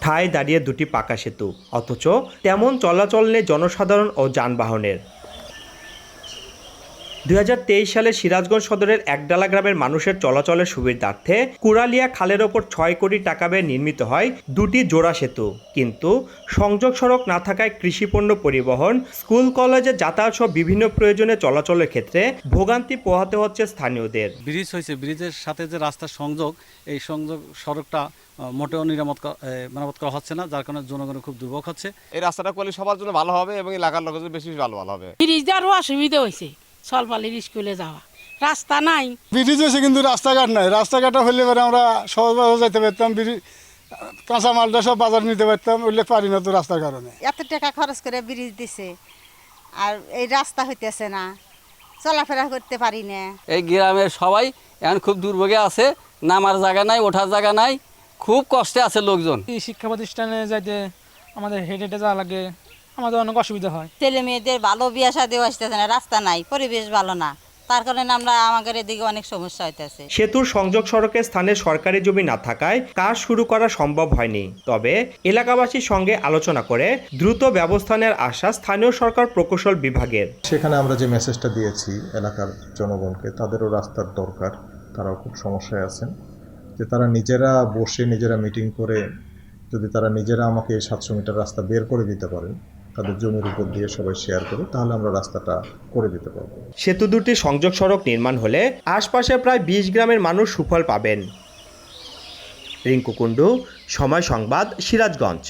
ঠায় দাঁড়িয়ে দুটি পাকা সেতু, অথচ তেমন চলাচল নেই জনসাধারণ ও যানবাহনের। 2023 সালে সিরাজগঞ্জ সদরের একডালা গ্রামের মানুষের চলাচলের সুবিধার্থে কুড়ালিয়া খালের ওপর 6 কোটি টাকা ব্যয়ে নির্মিত হয় দুটি জোড়া সেতু, কিন্তু সংযোগ সড়ক না থাকায় কৃষিপণ্য পরিবহন, স্কুল কলেজে যাতায়াত সহ বিভিন্ন প্রয়োজনে চলাচলের ক্ষেত্রে ভোগান্তি পোহাতে হচ্ছে স্থানীয়দের। ব্রিজ হয়েছে, ব্রিজের সাথে যে রাস্তার সংযোগ, এই সংযোগ সড়কটা মোটেও মেরামত করা হচ্ছে না, যার কারণে জনগণের খুব দুর্ভোগ হচ্ছে। এই রাস্তাটা করলে সবার জন্য ভালো হবে এবং এলাকার লোকের জন্য বেশি ভালো হবে। ব্রিজ দেওয়ারও অসুবিধা হয়েছে, সলপালির স্কুলে যাওয়া রাস্তা নাই। ব্রিজ হয়েছে কিন্তু রাস্তাঘাট নাই, রাস্তাঘাট হলে পরে আমরা সহজভাবে যেতে পারতাম, কাঁচা মালটা সব বাজার নিতে পারতাম, ওইলে পারি না তো রাস্তার কারণে। এত টাকা খরচ করে ব্রিজ দিছে আর এই রাস্তা হইতেছে না, চলাফেরা করতে পারি না। এই গ্রামের সবাই এখন খুব দুর্ভোগে আছে, নামার জায়গা নাই, ওঠার জায়গা নাই, খুব কষ্টে আছে লোকজন। শিক্ষা প্রতিষ্ঠানে যাইতে আমাদের হেঁটে হেঁটে যাওয়া লাগে, আমাদের অনেক অসুবিধা হয়। ছেলে মেয়েদের ভালো বিয়া শাদীও আসতেছে না, রাস্তা নাই, পরিবেশ ভালো না, তার কারণে আমরা আমাদের এদিকে অনেক সমস্যা হইতেছে। সেতুর সংযোগ সড়কের স্থানে সরকারি জমি না থাকায় কাজ শুরু করা সম্ভব হয়নি। তবে এলাকাবাসীর সঙ্গে আলোচনা করে দ্রুত ব্যবস্থা নেওয়ার আশ্বাস স্থানীয় সরকার প্রকৌশল বিভাগের। সেখানে আমরা যে মেসেজটা দিয়েছি এলাকার জনগণকে, তাদেরও রাস্তার দরকার, তারাও খুব সমস্যায় আছেন, যে তারা নিজেরা বসে নিজেরা মিটিং করে যদি তারা নিজেরা আমাকে 700 মিটার রাস্তা বের করে দিতে পারেন তাদের জমির উপর দিয়ে সবাই শেয়ার করে, তাহলে আমরা রাস্তাটা করে দিতে পারবো। সেতু দুটি সংযোগ সড়ক নির্মাণ হলে আশপাশে প্রায় 20 গ্রামের মানুষ সুফল পাবেন। রিঙ্কু কুণ্ডু, সময় সংবাদ, সিরাজগঞ্জ।